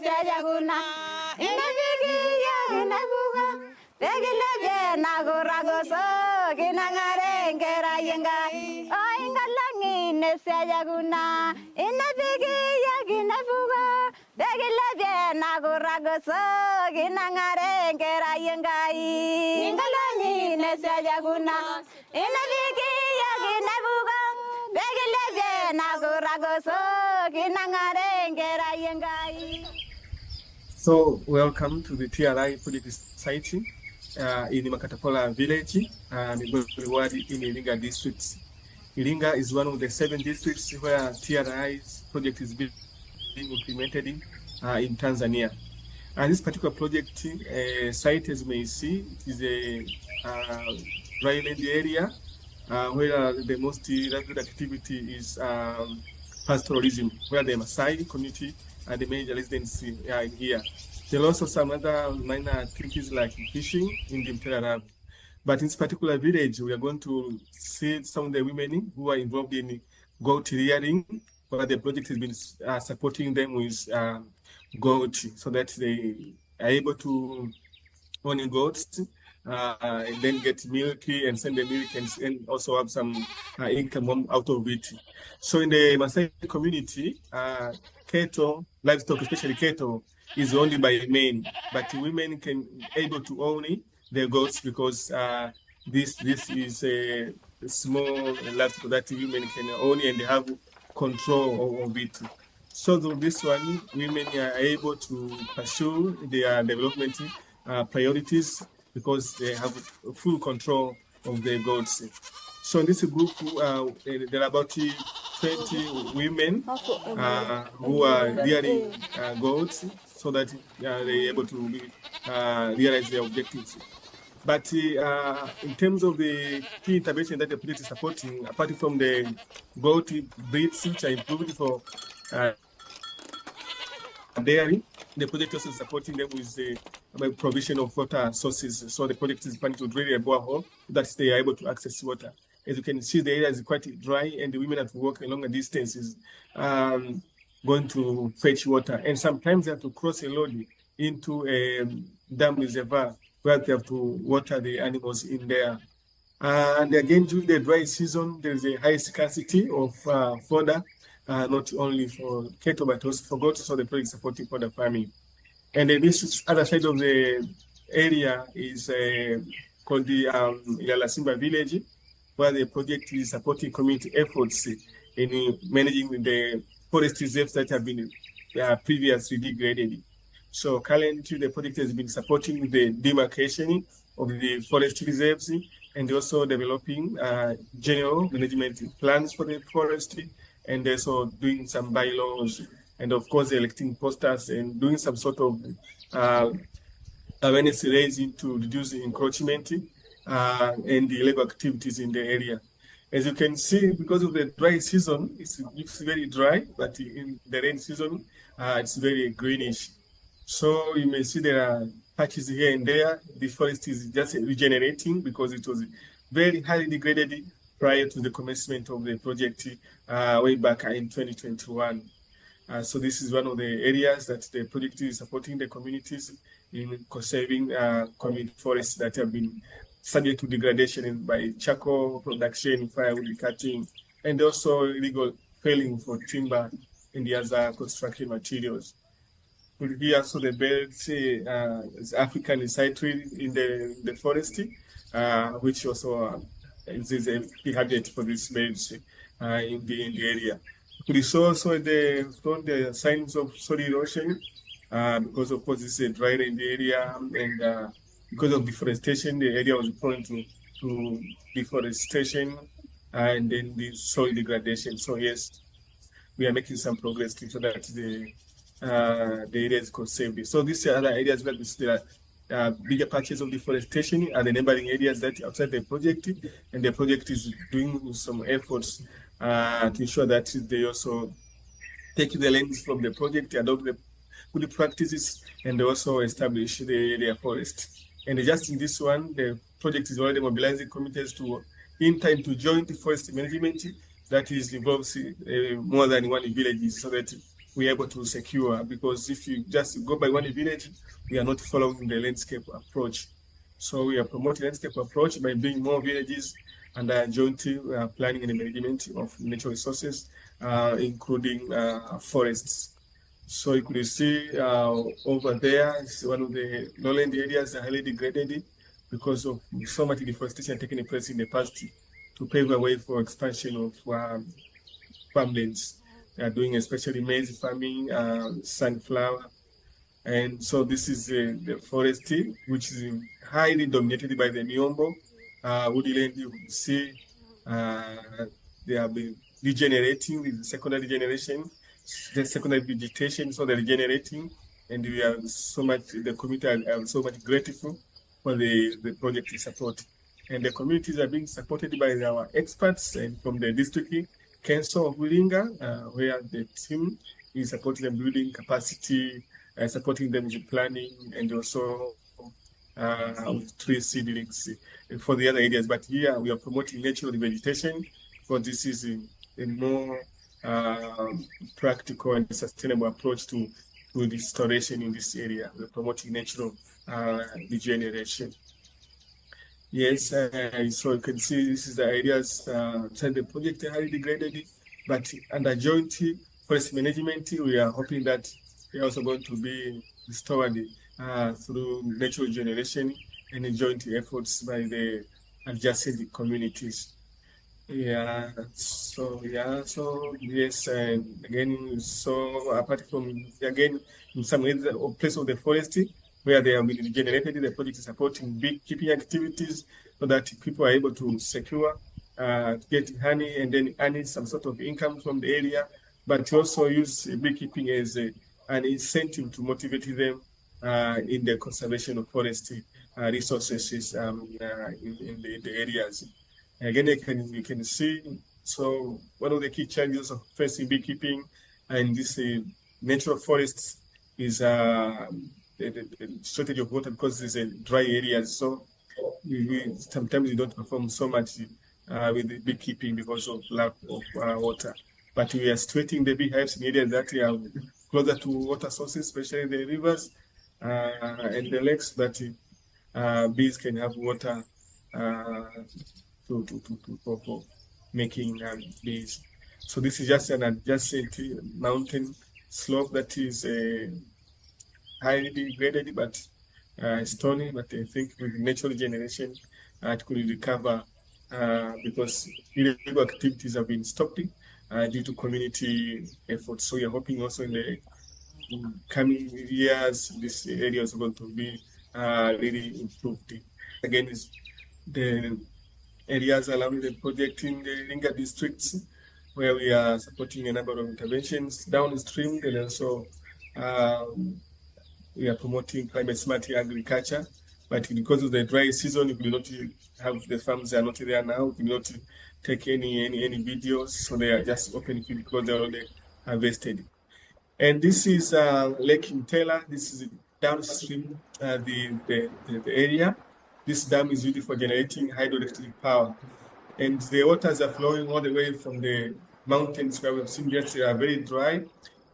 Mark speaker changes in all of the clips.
Speaker 1: nesejaguna inabigiya inabuga begilebe naguragoso ginangarengera yenga oingalangi nesejaguna inabigiya inabuga begilebe naguragoso ginangarengera yenga ingalangi nesejaguna inabigiya inabuga begilebe naguragoso ginangarengera yenga.
Speaker 2: So, welcome to the TRI project site in Makatapola village, in Iringa district. Iringa is one of the 7 districts where TRI's project is being implemented in Tanzania. And this particular project site, as you may see, is a dryland area where the most rapid activity is pastoralism, where the Maasai community are the major residents in here. There are also some other minor activities like fishing in the Mtera. But in this particular village, we are going to see some of the women who are involved in goat rearing, where the project has been supporting them with goat, so that they are able to own goats and then get milk and send the milk and also have some income out of it. So in the Maasai community, cattle, livestock, especially cattle, is owned by men, but women can able to own their goats because this is a small livestock that women can own and have control of it. So this one, women are able to pursue their development priorities because they have full control of their goats. So in this group, there are about 20 women who are rearing goats so that they're able to realize their objectives. But in terms of the key intervention that the project is supporting, apart from the goat breeds which are improved for dairy, the project also is supporting them with the provision of water sources. So the project is planning to drill a borehole that they are able to access water. As you can see, the area is quite dry, and the women have to walk a longer distances going to fetch water. And sometimes they have to cross a road into a dam reservoir where they have to water the animals in there. And again, during the dry season, there is a high scarcity of fodder, not only for cattle, but also for goats, so the project is supporting fodder farming. And this other side of the area is called the Ilalasimba village, where the project is supporting community efforts in managing the forest reserves that have been previously degraded. So currently, the project has been supporting the demarcation of the forest reserves and also developing general management plans for the forest, and also doing some bylaws, and of course electing posters and doing some sort of awareness raising to reduce the encroachment and the illegal activities in the area. As you can see, because of the dry season, it's very dry, but in the rain season, it's very greenish. So you may see there are patches here and there. The forest is just regenerating because it was very highly degraded prior to the commencement of the project way back in 2021. So this is one of the areas that the project is supporting the communities in conserving community forests that have been subject to degradation by charcoal production, firewood cutting, and also illegal felling for timber and the other construction materials. Here also the birds is African side tree in the forest, which also is a key habitat for these birds in the area. We saw also the signs of soil erosion because of course it's a dry in the area, and because of deforestation, the area was prone to deforestation and then the soil degradation. So yes, we are making some progress so that the area is conserved. So these are other areas where there are bigger patches of deforestation and the neighboring areas that outside the project, and the project is doing some efforts to ensure that they also take the lessons from the project, adopt the good practices, and also establish the area forest. And just in this one, the project is already mobilizing communities to in time to joint forest management that is involves more than one village, so that we are able to secure, because if you just go by one village, we are not following the landscape approach. So we are promoting landscape approach by doing more villages and joint planning and management of natural resources, including forests. So you could see over there, it's one of the lowland areas are highly degraded because of so much deforestation taking place in the past to pave the way for expansion of farmlands. They are doing especially maize farming, sunflower. And so this is the forest, which is highly dominated by the miombo. Woodland, you see, they have been regenerating with secondary generation, the secondary vegetation, so they're regenerating. And we are so much, the community are so much grateful for the project support. And the communities are being supported by our experts and from the district council of Wiringa, where the team is supporting them building capacity, supporting them with planning, and also with tree seedlings for the other areas. But here we are promoting natural vegetation, because this is a more practical and sustainable approach to restoration in this area. We're promoting natural regeneration. Yes, so you can see this is the areas inside the project are highly degraded, but under joint forest management, we are hoping that they're also going to be restored through natural regeneration and joint efforts by the adjacent communities. So yes, and again, so apart from, again, in some areas or place of the forest where they have been regenerated, the project is supporting beekeeping activities so that people are able to secure, get honey and then earn some sort of income from the area, but also use beekeeping as an incentive to motivate them in the conservation of forest resources in the areas. Again, you can see, so one of the key challenges of facing beekeeping and this natural forests is the shortage of water, because it's a dry area. So sometimes we don't perform so much with the beekeeping because of lack of water. But we are situating the beehives in areas that are closer to water sources, especially the rivers and the lakes, that bees can have water for making bees. So this is just an adjacent mountain slope that is highly degraded, but stony. But I think with natural regeneration, it could recover because illegal activities have been stopped due to community efforts. So we are hoping also in the coming years, this area is going to be really improved. Again, is the areas around the project in the Linga districts, where we are supporting a number of interventions downstream, and also we are promoting climate smart agriculture. But because of the dry season, you will not have the farms are not there now. You will not take any videos, so they are just open field because they are already harvested. And this is Lake Intela. This is downstream the area. This dam is used for generating hydroelectric power, and the waters are flowing all the way from the mountains where we've seen just are very dry.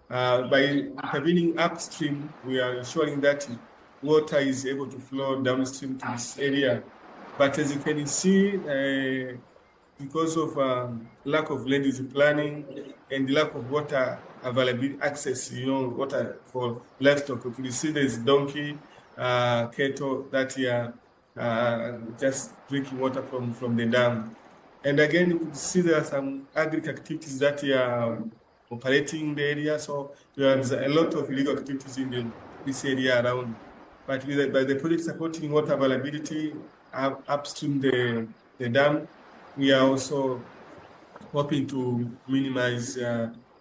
Speaker 2: By intervening upstream, we are ensuring that water is able to flow downstream to this area. But as you can see, because of lack of land use planning and the lack of water availability, access, water for livestock, you see there's donkey, cattle that are just drinking water from the dam. And again, you can see there are some agricultural activities that are operating in the area. So there's a lot of illegal activities in this area around. But by the project supporting water availability upstream the dam, we are also hoping to minimize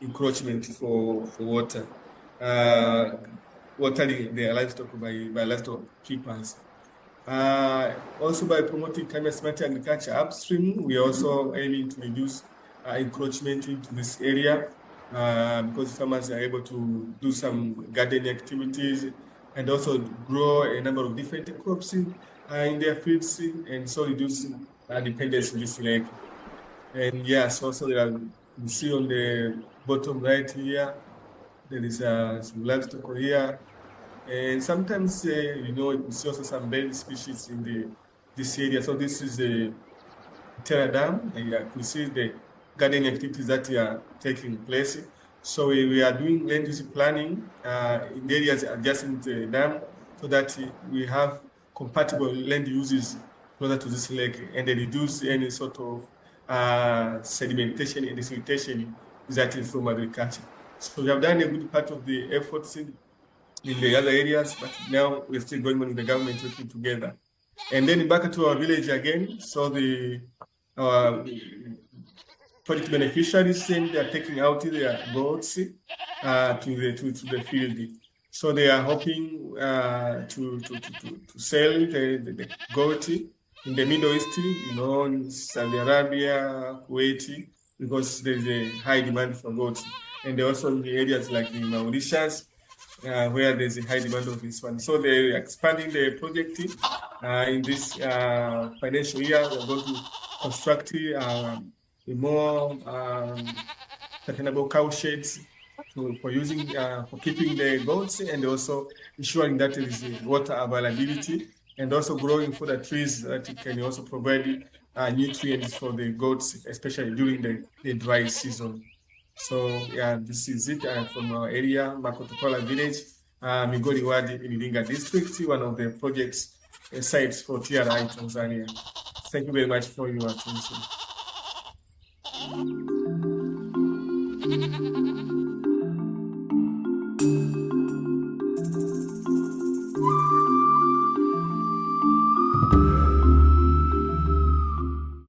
Speaker 2: encroachment for water, watering the livestock by livestock keepers. Also by promoting climate smart agriculture upstream, we are also aiming to reduce encroachment into this area because farmers are able to do some gardening activities and also grow a number of different crops in their fields, and so reduce dependence in this lake. And yes, also there are, you see on the bottom right here, There is some livestock here. And sometimes, you see also some bird species in this area. So this is the Terra Dam, and you can see the gardening activities that are taking place. So we are doing land use planning in areas adjacent to the dam so that we have compatible land uses closer to this lake and they reduce any sort of sedimentation and siltation resulting from agriculture. So we have done a good part of the efforts in the other areas, but now we're still going on with the government working together. And then back to our village again. So the project beneficiaries and they are taking out their goats to the field. So they are hoping to sell the goat in the Middle East, in Saudi Arabia, Kuwait, because there's a high demand for goats. And also in the areas like the Mauritius, where there's a high demand of this one. So they're expanding the project in this financial year. We're going to construct a more sustainable cow sheds for keeping the goats and also ensuring that there is water availability and also growing for the trees that can also provide nutrients for the goats, especially during the dry season. So yeah, this is it from our area, Makotokola village, Migori Wadi in Iringa district, one of the projects sites for TRI Tanzania. Thank you very much for your attention.